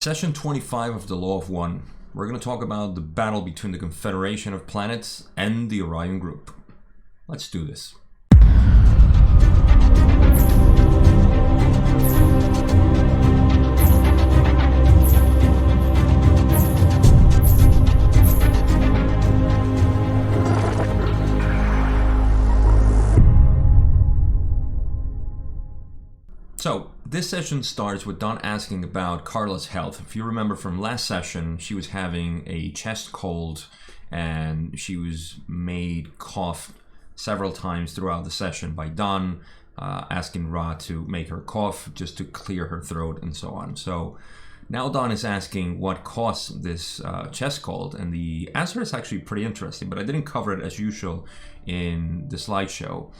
Session 25 of the Law of One. We're going to talk about the battle between the Confederation of Planets and the Orion Group. Let's do this. So, this session starts with Don asking about Carla's health. If you remember from last session, she was having a chest cold and she was made cough several times throughout the session by Don, asking Ra to make her cough just to clear her throat and so on. So now Don is asking what caused this chest cold, and the answer is actually pretty interesting, but I didn't cover it as usual in the slideshow.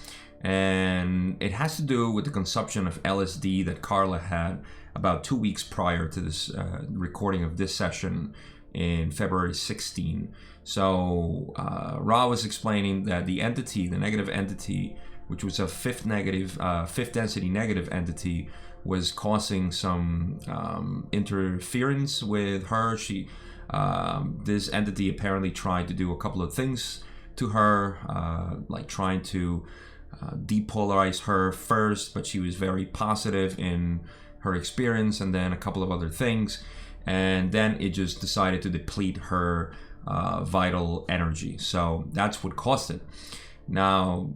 And it has to do with the consumption of LSD that Carla had about 2 weeks prior to this recording of this session in February 16. So Ra was explaining that the entity, the negative entity, which was a fifth density negative entity, was causing some interference with her. This entity apparently tried to do a couple of things to her, like trying to depolarize her first, but she was very positive in her experience, and then a couple of other things, and then it just decided to deplete her vital energy. So that's what caused it. Now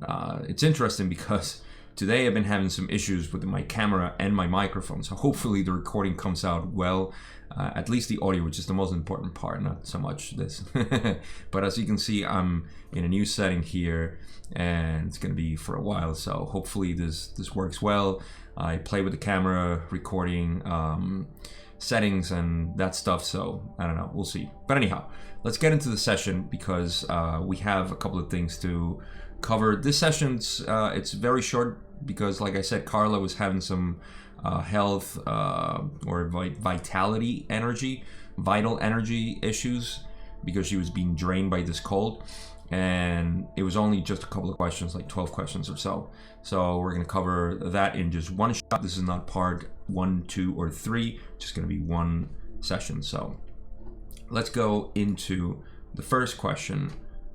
it's interesting because today I've been having some issues with my camera and my microphone, so hopefully the recording comes out well, at least the audio, which is the most important part, not so much this. But as you can see, I'm in a new setting here, and it's going to be for a while, so hopefully this works well. I play with the camera, recording settings and that stuff, so I don't know, we'll see. But anyhow, let's get into the session because we have a couple of things to cover. This session's it's very short because, like I said, Carla was having some health or vital energy issues because she was being drained by this cold, and it was only just a couple of questions, like 12 questions or so. So we're going to cover that in just one shot. This is not part 1, 2, or 3, just going to be one session. So let's go into the first question,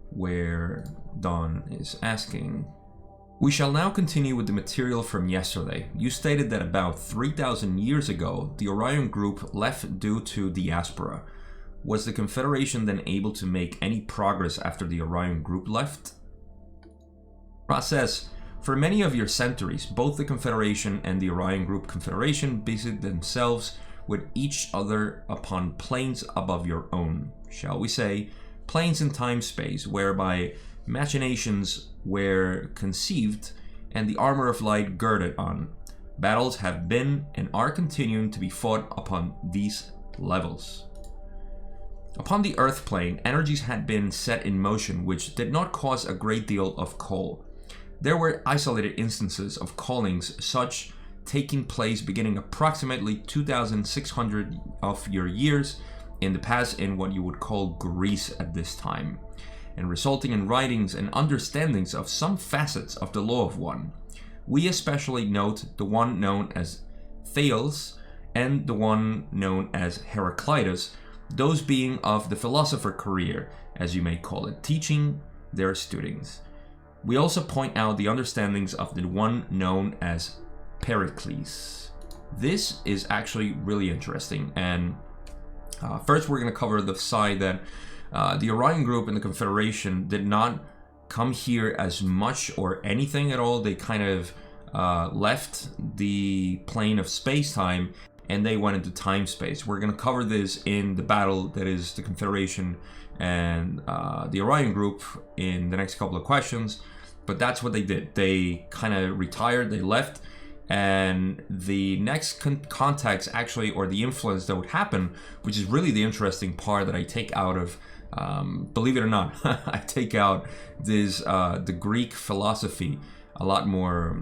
where Don is asking, we shall now continue with the material from yesterday. You stated that about 3,000 years ago, the Orion Group left due to diaspora. Was the Confederation then able to make any progress after the Orion Group left? Ra says, for many of your centuries, both the Confederation and the Orion Group Confederation busied themselves with each other upon planes above your own, shall we say, planes in time-space, whereby machinations were conceived and the armor of light girded on. Battles have been and are continuing to be fought upon these levels. Upon the Earth plane, energies had been set in motion which did not cause a great deal of call. There were isolated instances of callings, such taking place beginning approximately 2,600 of your years in the past in what you would call Greece at this time, and resulting in writings and understandings of some facets of the Law of One. We especially note the one known as Thales and the one known as Heraclitus, those being of the philosopher career, as you may call it, teaching their students. We also point out the understandings of the one known as Pericles. This is actually really interesting, and first we're going to cover the side that the Orion Group and the Confederation did not come here as much or anything at all. They kind of left the plane of space-time and they went into time-space. We're going to cover this in the battle that is the Confederation and the Orion Group in the next couple of questions, but that's what they did. They kind of retired, they left, and the next contacts actually, or the influence that would happen, which is really the interesting part that I take out of, believe it or not, I take out this, the Greek philosophy, a lot more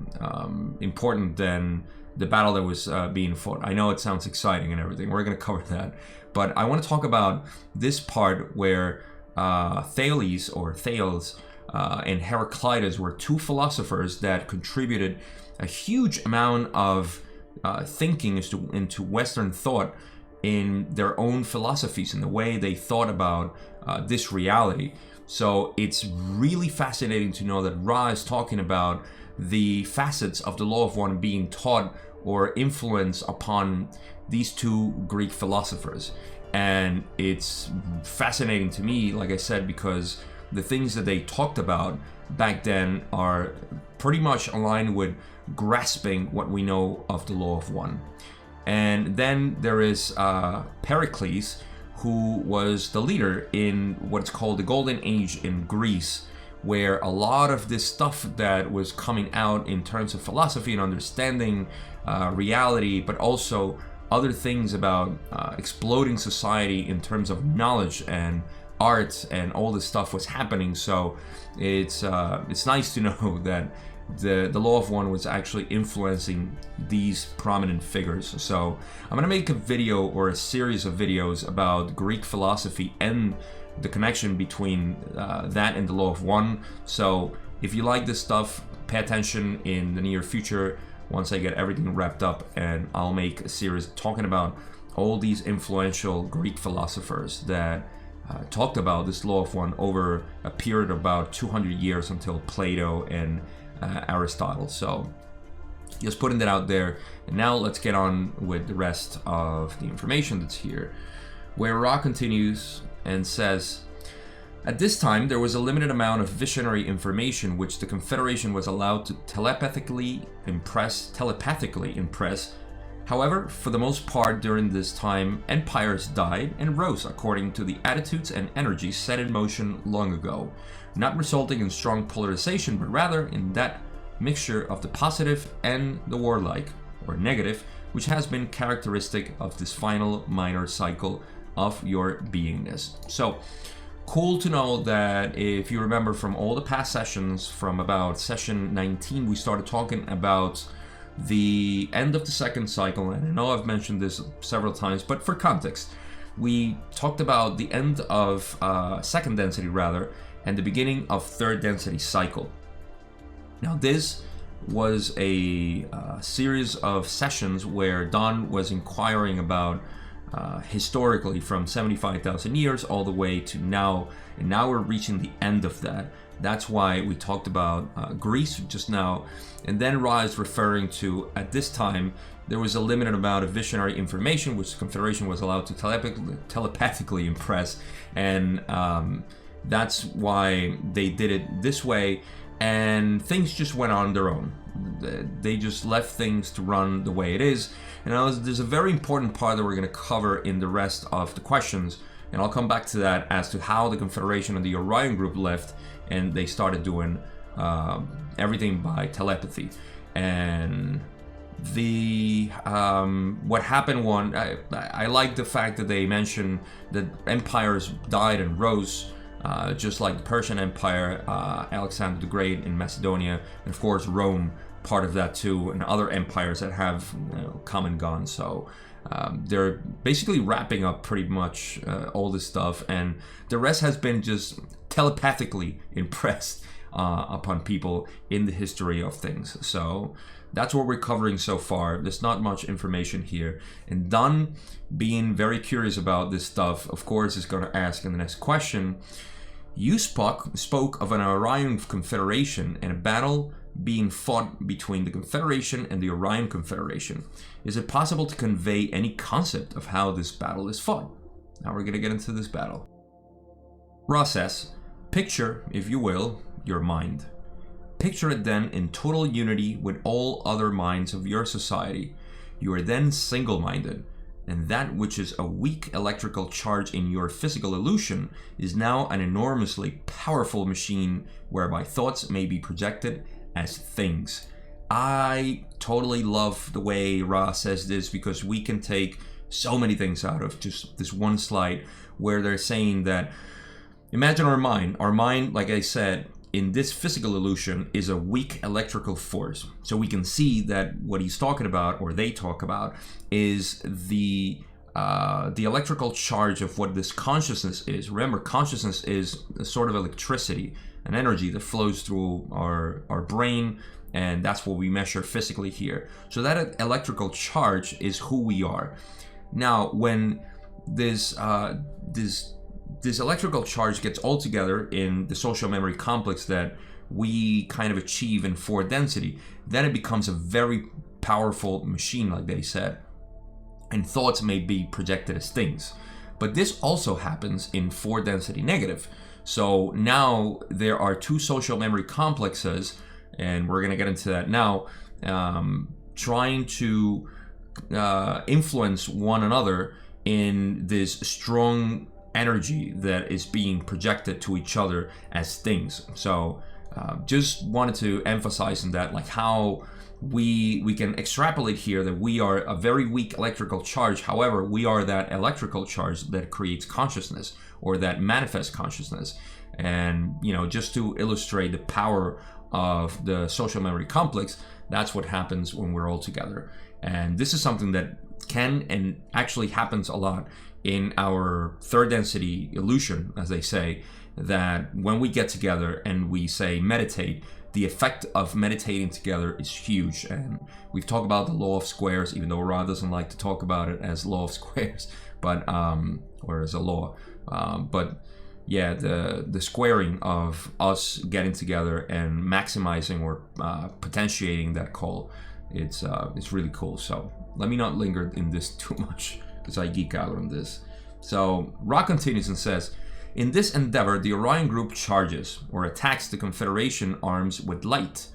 important than the battle that was being fought. I know it sounds exciting and everything. We're going to cover that. But I want to talk about this part where Thales and Heraclitus were two philosophers that contributed a huge amount of thinking into Western thought in their own philosophies and the way they thought about this reality. So it's really fascinating to know that Ra is talking about the facets of the law of one being taught or influence upon these two Greek philosophers. And it's fascinating to me, like I said, because the things that they talked about back then are pretty much aligned with grasping what we know of the law of one. And then there is Pericles, who was the leader in what's called the Golden Age in Greece, where a lot of this stuff that was coming out in terms of philosophy and understanding reality, but also other things about exploding society in terms of knowledge and art and all this stuff was happening. So it's nice to know that the law of one was actually influencing these prominent figures. So I'm gonna make a video or a series of videos about Greek philosophy and the connection between that and the law of one. So if you like this stuff, pay attention in the near future once I get everything wrapped up, and I'll make a series talking about all these influential Greek philosophers that talked about this law of one over a period of about 200 years until Plato and Aristotle. So just putting that out there. And now let's get on with the rest of the information that's here, where Ra continues and says, at this time there was a limited amount of visionary information which the Confederation was allowed to telepathically impress. However, for the most part during this time, empires died and rose according to the attitudes and energies set in motion long ago, not resulting in strong polarization, but rather in that mixture of the positive and the warlike, or negative, which has been characteristic of this final minor cycle of your beingness. So, cool to know that if you remember from all the past sessions, from about session 19, we started talking about the end of the second cycle, and I know I've mentioned this several times, but for context, we talked about the end of second density rather, and the beginning of third density cycle. Now this was a series of sessions where Don was inquiring about historically from 75,000 years all the way to now, and now we're reaching the end of that. That's why we talked about Greece just now, and then Ra is referring to, at this time, there was a limited amount of visionary information which the Confederation was allowed to telepathically impress, and that's why they did it this way, and things just went on their own. They just left things to run the way it is. And there's a very important part that we're going to cover in the rest of the questions, and I'll come back to that as to how the Confederation and the Orion group left, and they started doing everything by telepathy. And the what happened I like the fact that they mentioned that empires died and rose, just like the Persian Empire, Alexander the Great in Macedonia, and of course Rome, part of that too, and other empires that have come and gone. So they're basically wrapping up pretty much all this stuff, and the rest has been just telepathically impressed upon people in the history of things. So that's what we're covering so far. There's not much information here, and Don, being very curious about this stuff, of course is going to ask in the next question, you spoke of an Orion Confederation and a battle being fought between the Confederation and the Orion Confederation. Is it possible to convey any concept of how this battle is fought? Now we're going to get into this battle. Ra says, picture, if you will, your mind. Picture it then in total unity with all other minds of your society. You are then single-minded, and that which is a weak electrical charge in your physical illusion is now an enormously powerful machine whereby thoughts may be projected as things. I totally love the way Ra says this, because we can take so many things out of just this one slide where they're saying that, imagine our mind, like I said, in this physical illusion is a weak electrical force. So we can see that what he's talking about, or they talk about, is the electrical charge of what this consciousness is. Remember, consciousness is a sort of electricity, an energy that flows through our brain, and that's what we measure physically here. So that electrical charge is who we are. Now, when this electrical charge gets all together in the social memory complex that we kind of achieve in 4 density, then it becomes a very powerful machine, like they said, and thoughts may be projected as things. But this also happens in 4 density negative. So now there are 2 social memory complexes, and we're going to get into that now, trying to influence one another in this strong energy that is being projected to each other as things. So just wanted to emphasize on that, like how we can extrapolate here that we are a very weak electrical charge. However, we are that electrical charge that creates consciousness, or that manifests consciousness. And just to illustrate the power of the social memory complex, that's what happens when we're all together. And this is something that can and actually happens a lot in our 3rd density illusion, as they say, that when we get together and we say meditate, the effect of meditating together is huge. And we've talked about the law of squares, even though Ra doesn't like to talk about it as law of squares, but or as a law. But yeah, the squaring of us getting together and maximizing or potentiating that call, it's really cool. So let me not linger in this too much, because I geek out on this. So Ra continues and says, in this endeavor, the Orion group charges or attacks the Confederation arms with light.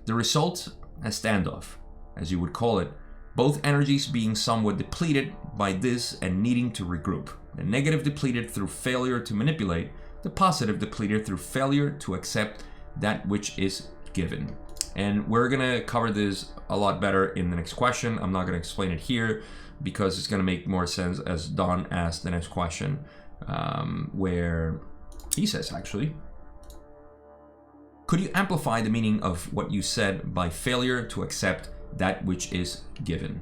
The result, a standoff, as you would call it, both energies being somewhat depleted by this and needing to regroup. The negative depleted through failure to manipulate, the positive depleted through failure to accept that which is given. And we're gonna cover this a lot better in the next question. I'm not gonna explain it here because it's gonna make more sense as Don asked the next question, where he says, actually, could you amplify the meaning of what you said by failure to accept that which is given?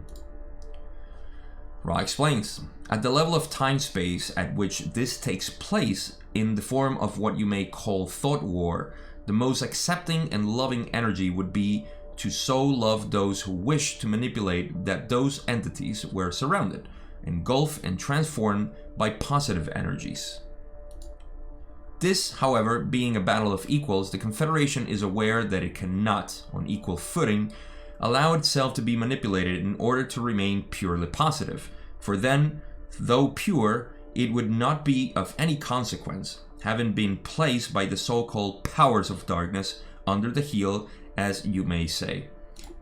Ra explains, at the level of time-space at which this takes place in the form of what you may call thought war, the most accepting and loving energy would be to so love those who wish to manipulate that those entities were surrounded, engulfed and transformed by positive energies. This, however, being a battle of equals, the Confederation is aware that it cannot, on equal footing, allow itself to be manipulated in order to remain purely positive, for then, though pure, it would not be of any consequence, having been placed by the so-called powers of darkness under the heel, as you may say.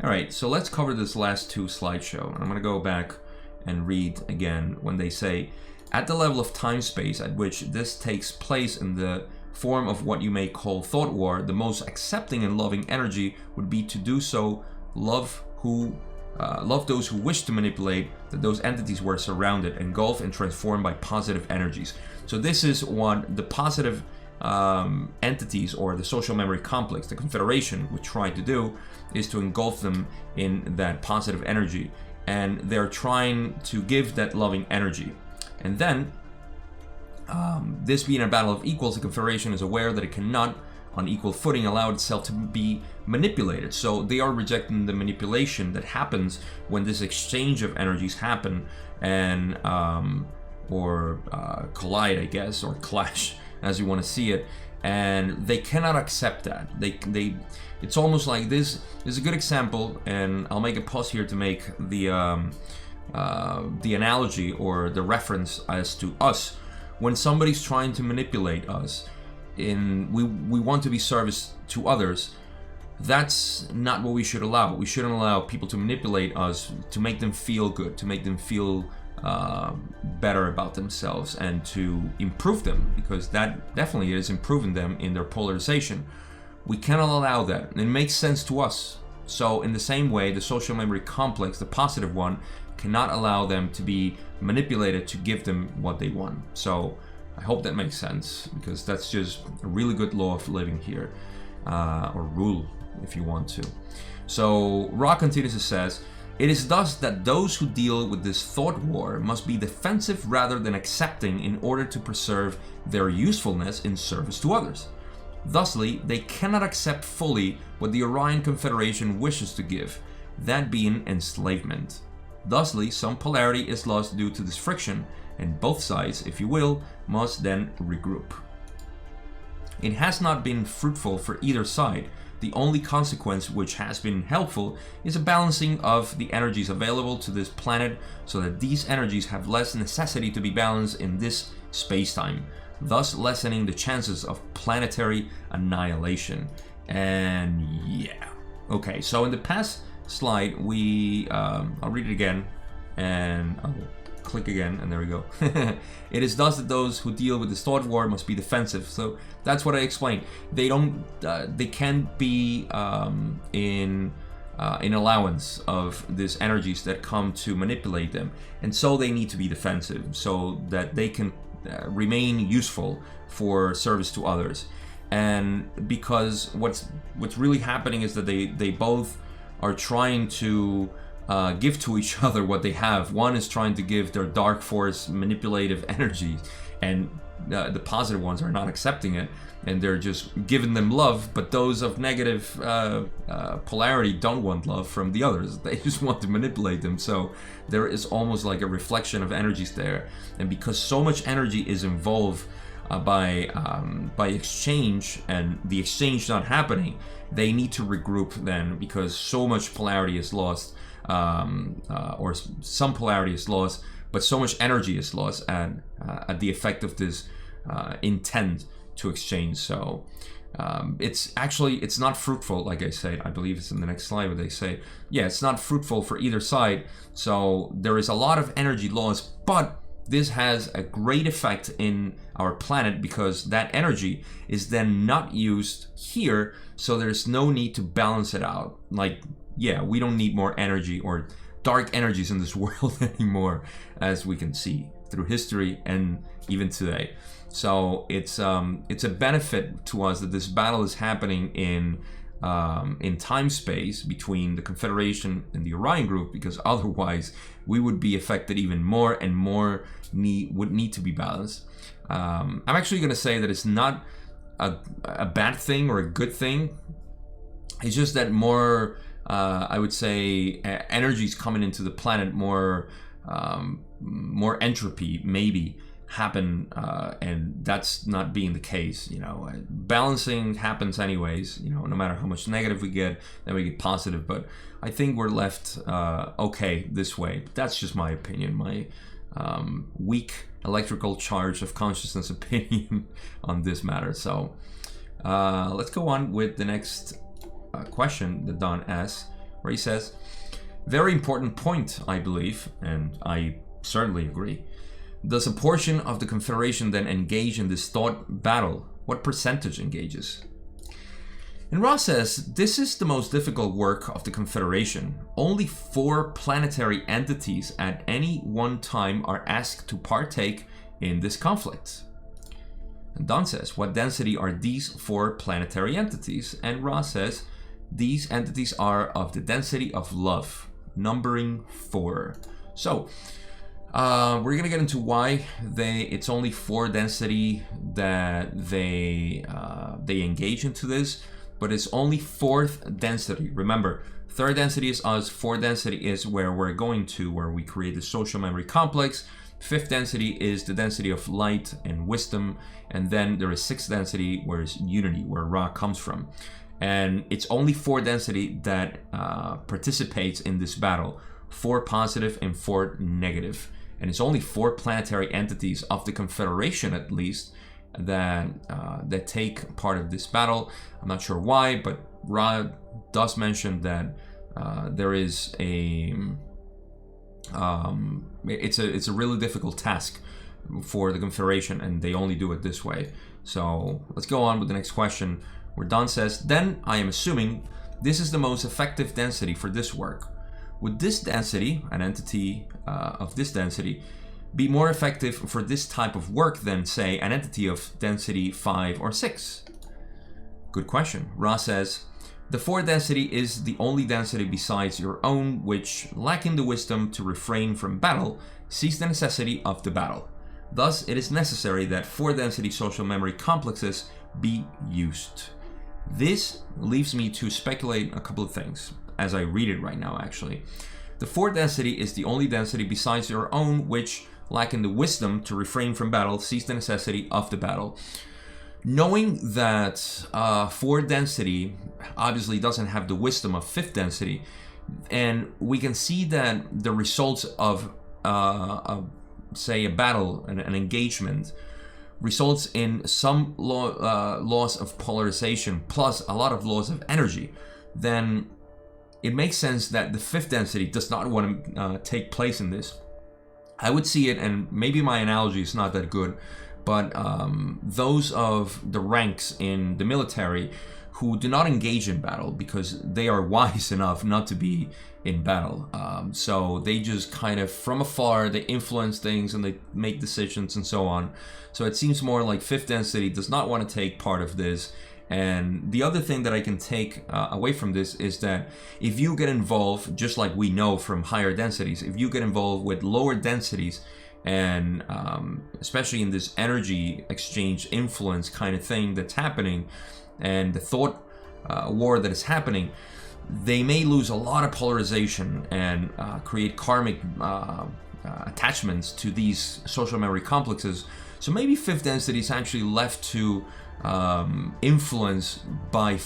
Alright, so let's cover this last 2 slideshow. I'm going to go back and read again when they say, at the level of time-space at which this takes place in the form of what you may call thought war, the most accepting and loving energy would be to do so love those who wish to manipulate that those entities were surrounded, engulfed and transformed by positive energies. So this is what the positive entities, or the social memory complex, the Confederation, would try to do, is to engulf them in that positive energy, and they're trying to give that loving energy. And then this being a battle of equals, the Confederation is aware that it cannot on equal footing allow itself to be manipulated. So they are rejecting the manipulation that happens when this exchange of energies happen and collide, I guess, or clash, as you want to see it. And they cannot accept that. It's almost like this is a good example, and I'll make a pause here to make the analogy or the reference as to us. When somebody's trying to manipulate us, we want to be service to others, that's not what we should allow. We shouldn't allow people to manipulate us to make them feel good, to make them feel better about themselves, and to improve them, because that definitely is improving them in their polarization. We cannot allow that. It makes sense to us. So in the same way, the social memory complex, the positive one, cannot allow them to be manipulated to give them what they want. So I hope that makes sense, because that's just a really good law of living here, or rule if you want to. So Ra continues and says, it is thus that those who deal with this thought war must be defensive rather than accepting in order to preserve their usefulness in service to others. Thusly, they cannot accept fully what the Orion Confederation wishes to give, that being enslavement. Thusly, some polarity is lost due to this friction, and both sides, if you will, must then regroup. It has not been fruitful for either side. The only consequence which has been helpful is a balancing of the energies available to this planet so that these energies have less necessity to be balanced in this space-time, thus lessening the chances of planetary annihilation. And yeah. Okay, so in the past slide, I'll read it again, and I'll click again, and there we go. It is thus that those who deal with this thought war must be defensive. So that's what I explained. They can't be in allowance of these energies that come to manipulate them, and so they need to be defensive so that they can remain useful for service to others. And because what's really happening is that they both are trying to give to each other what they have. One is trying to give their dark force manipulative energy, and the positive ones are not accepting it, and they're just giving them love. But those of negative polarity don't want love from the others. They just want to manipulate them. So there is almost like a reflection of energies there. And because so much energy is involved by exchange, and the exchange not happening, they need to regroup then, because so much polarity is lost. Or some polarity is lost, but so much energy is lost at the effect of this intent to exchange. So it's not fruitful, like I said. I believe it's in the next slide where they say, yeah, it's not fruitful for either side. So there is a lot of energy loss, but this has a great effect in our planet because that energy is then not used here, so there's no need to balance it out. Like, yeah, we don't need more energy or dark energies in this world anymore, as we can see through history and even today. So it's a benefit to us that this battle is happening in time space between the Confederation and the Orion group, because otherwise we would be affected even more, and more would need to be balanced. I'm actually going to say that it's not a bad thing or a good thing. It's just that more I would say energies coming into the planet, more entropy maybe happen, and that's not being the case. Balancing happens anyways, no matter how much negative we get, then we get positive. But I think we're left okay this way. But that's just my opinion, my weak electrical charge of consciousness opinion on this matter. So let's go on with the next question that Don asks, where he says, very important point, I believe, and I certainly agree. Does a portion of the Confederation then engage in this thought battle? What percentage engages? And Ross says, this is the most difficult work of the Confederation. Only 4 planetary entities at any one time are asked to partake in this conflict. And Don says, what density are these 4 planetary entities? And Ross says, these entities are of the density of love, numbering 4. So we're gonna get into why it's only 4 density that they engage into this, but it's only 4th density. Remember, 3rd density is us, 4th density is where we're going to, where we create the social memory complex. 5th density is the density of light and wisdom, and then there is 6th density, where it's unity, where Ra comes from. And it's only 4 density that participates in this battle, 4 positive and 4 negative. And it's only 4 planetary entities of the Confederation, at least, that take part of this battle. I'm not sure why, but Ra does mention that there is it's a really difficult task for the Confederation, and they only do it this way. So let's go on with the next question, where Don says, then I am assuming this is the most effective density for this work. Would this density, an entity of this density, be more effective for this type of work than, say, an entity of density 5 or 6? Good question. Ra says, the 4th density is the only density besides your own which, lacking the wisdom to refrain from battle, sees the necessity of the battle. Thus, it is necessary that 4 density social memory complexes be used. This leaves me to speculate a couple of things, as I read it right now, actually. The fourth density is the only density besides your own which, lacking the wisdom to refrain from battle, sees the necessity of the battle. Knowing that fourth density obviously doesn't have the wisdom of fifth density, and we can see that the results of say a battle, an engagement, results in some loss of polarization plus a lot of loss of energy, then it makes sense that the fifth density does not want to take place in this. I would see it, and maybe my analogy is not that good, but those of the ranks in the military who do not engage in battle because they are wise enough not to be in battle. So they just kind of from afar, they influence things and they make decisions and so on. So it seems more like fifth density does not want to take part of this. And the other thing that I can take away from this is that if you get involved, just like we know from higher densities, if you get involved with lower densities, and especially in this energy exchange influence kind of thing that's happening, and the thought war that is happening, they may lose a lot of polarization and create karmic attachments to these social memory complexes. So maybe fifth density is actually left to influence by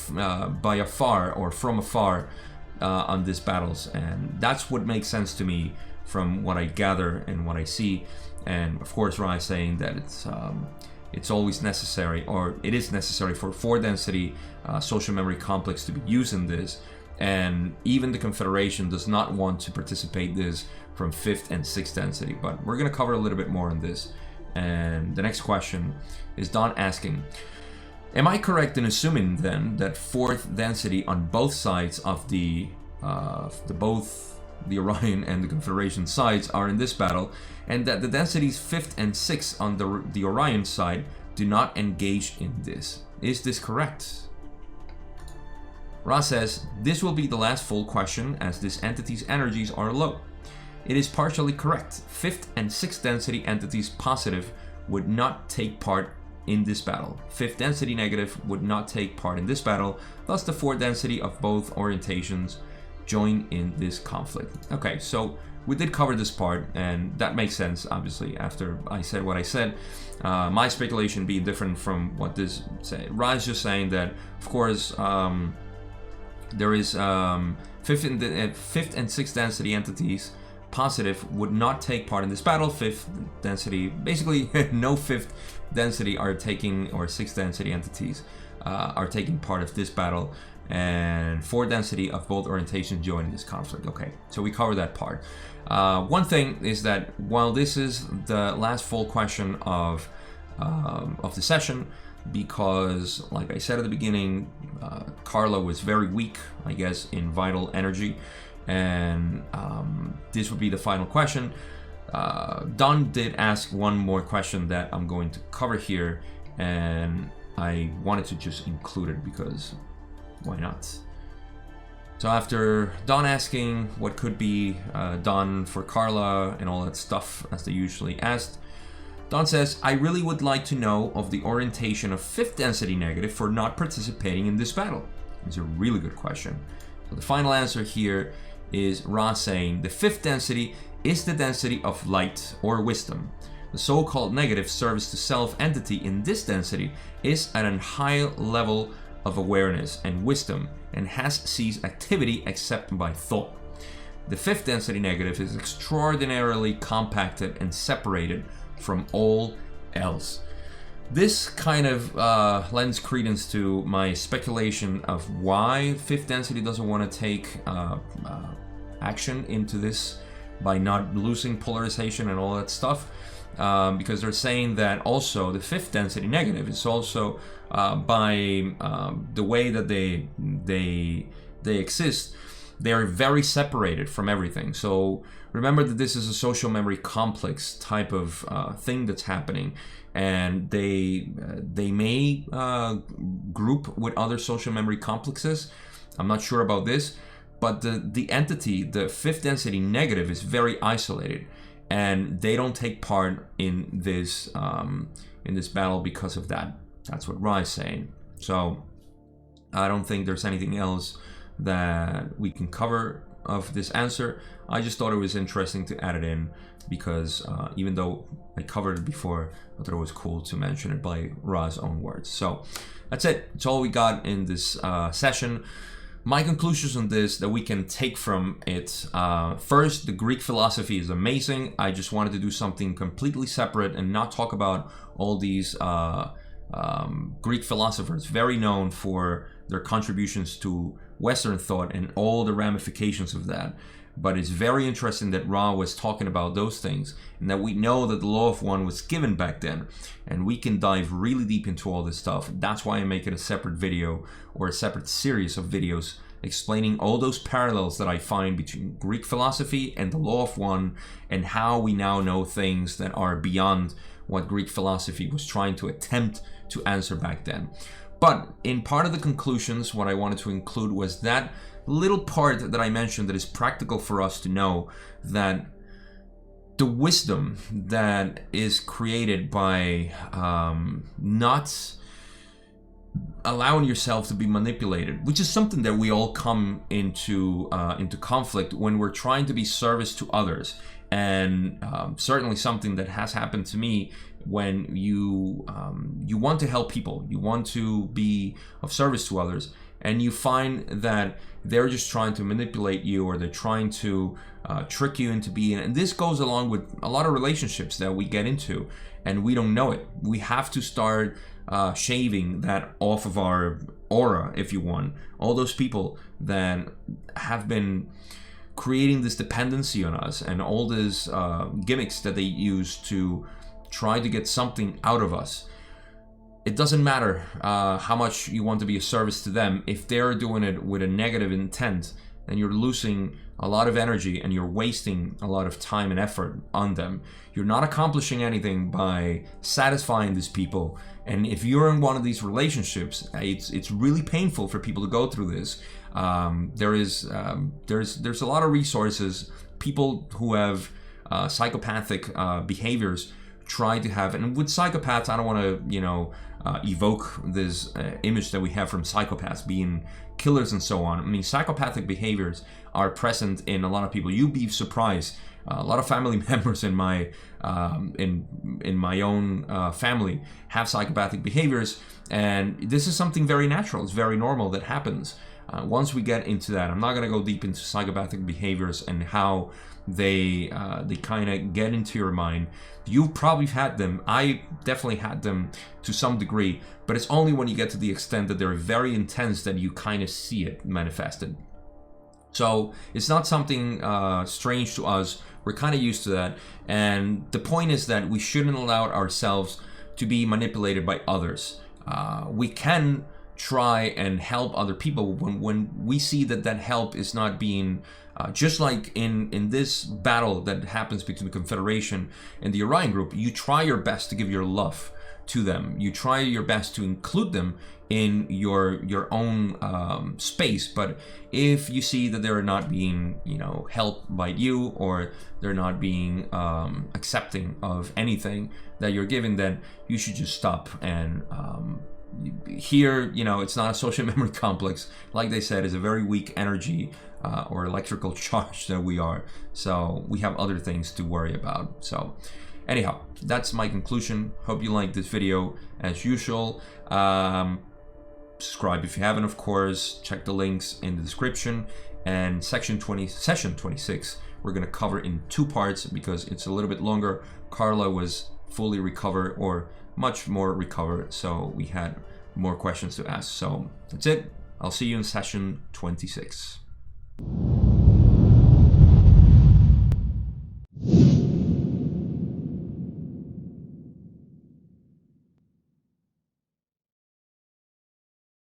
afar or from afar on these battles, and that's what makes sense to me from what I gather and what I see. And of course, Ra is saying that it's always necessary, or it is necessary, for fourth density social memory complex to be used in this, and even the Confederation does not want to participate this from fifth and sixth density. But we're going to cover a little bit more on this. And the next question is Don asking, am I correct in assuming then that fourth density on both sides of both the Orion and the Confederation sides are in this battle, and that the densities fifth and sixth on the Orion side do not engage in this? Is this correct? Ra says, this will be the last full question as this entity's energies are low. It is partially correct. Fifth and sixth density entities positive would not take part in this battle. Fifth density negative would not take part in this battle. Thus the fourth density of both orientations join in this conflict. Okay, so we did cover this part, and that makes sense, obviously, after I said what I said. My speculation being different from what this say. Ra is just saying that, of course, there is fifth and sixth density entities positive would not take part in this battle. Fifth density, basically no fifth density are taking, or sixth density entities are taking part of this battle, and fourth density of both orientations join this conflict. Okay, so we covered that part. One thing is that while this is the last full question of the session, because like I said at the beginning, Carla was very weak, I guess, in vital energy, and this would be the final question. Don did ask one more question that I'm going to cover here, and I wanted to just include it because why not? So after Don asking what could be done for Carla and all that stuff as they usually asked, Don says, I really would like to know of the orientation of fifth density negative for not participating in this battle. It's a really good question. So the final answer here is Ra saying the fifth density is the density of light or wisdom. The so-called negative service to self-entity in this density is at a high level of awareness and wisdom and has ceased activity except by thought. The fifth density negative is extraordinarily compacted and separated from all else. This kind of lends credence to my speculation of why fifth density doesn't want to take action into this by not losing polarization and all that stuff, because they're saying that also the fifth density negative is also by the way that they exist, they are very separated from everything. So remember that this is a social memory complex type of thing that's happening, and they may group with other social memory complexes. I'm not sure about this, but the entity, the fifth density negative, is very isolated, and they don't take part in this battle because of that. That's what Ra is saying. So I don't think there's anything else that we can cover of this answer. I just thought it was interesting to add it in because even though I covered it before, I thought it was cool to mention it by Ra's own words. So that's it. It's all we got in this session. My conclusions on this that we can take from it. First, the Greek philosophy is amazing. I just wanted to do something completely separate and not talk about all these Greek philosophers, very known for their contributions to Western thought and all the ramifications of that. But it's very interesting that Ra was talking about those things, and that we know that the law of one was given back then, and we can dive really deep into all this stuff. That's why I make it a separate video or a separate series of videos explaining all those parallels that I find between Greek philosophy and the law of one, and how we now know things that are beyond what Greek philosophy was trying to attempt to answer back then. But in part of the conclusions, what I wanted to include was that little part that I mentioned that is practical for us to know, that the wisdom that is created by not allowing yourself to be manipulated, which is something that we all come into conflict when we're trying to be service to others, and certainly something that has happened to me when you want to help people, you want to be of service to others, and you find that they're just trying to manipulate you, or they're trying to trick you into being. And this goes along with a lot of relationships that we get into, and we don't know it. We have to start shaving that off of our aura, if you want. All those people that have been creating this dependency on us, and all these gimmicks that they use to try to get something out of us. It doesn't matter how much you want to be a service to them. If they're doing it with a negative intent, then you're losing a lot of energy and you're wasting a lot of time and effort on them. You're not accomplishing anything by satisfying these people. And if you're in one of these relationships, it's really painful for people to go through this. There's a lot of resources. People who have psychopathic behaviors try to have, and with psychopaths, I don't want to, evoke this image that we have from psychopaths being killers and so on. I mean, psychopathic behaviors are present in a lot of people. You'd be surprised. A lot of family members in my own family have psychopathic behaviors, and this is something very natural. It's very normal that happens. Once we get into that, I'm not going to go deep into psychopathic behaviors and how they kind of get into your mind. You've probably had them. I definitely had them to some degree, but it's only when you get to the extent that they're very intense that you kind of see it manifested. So it's not something strange to us. We're kind of used to that. And the point is that we shouldn't allow ourselves to be manipulated by others. We can try and help other people when we see that help is not being just like in this battle that happens between the Confederation and the Orion group. You try your best to give your love to them. You try your best to include them in your own space. But if you see that they're not being helped by you, or they're not being accepting of anything that you're giving, then you should just stop. And here, it's not a social memory complex. Like they said, it's a very weak energy or electrical charge that we are. So we have other things to worry about. So anyhow, that's my conclusion. Hope you liked this video as usual. Subscribe if you haven't, of course. Check the links in the description. And session 26, we're going to cover in 2 parts because it's a little bit longer. Carla was fully recovered, or much more recovered, so we had more questions to ask. So that's it. I'll see you in session 26.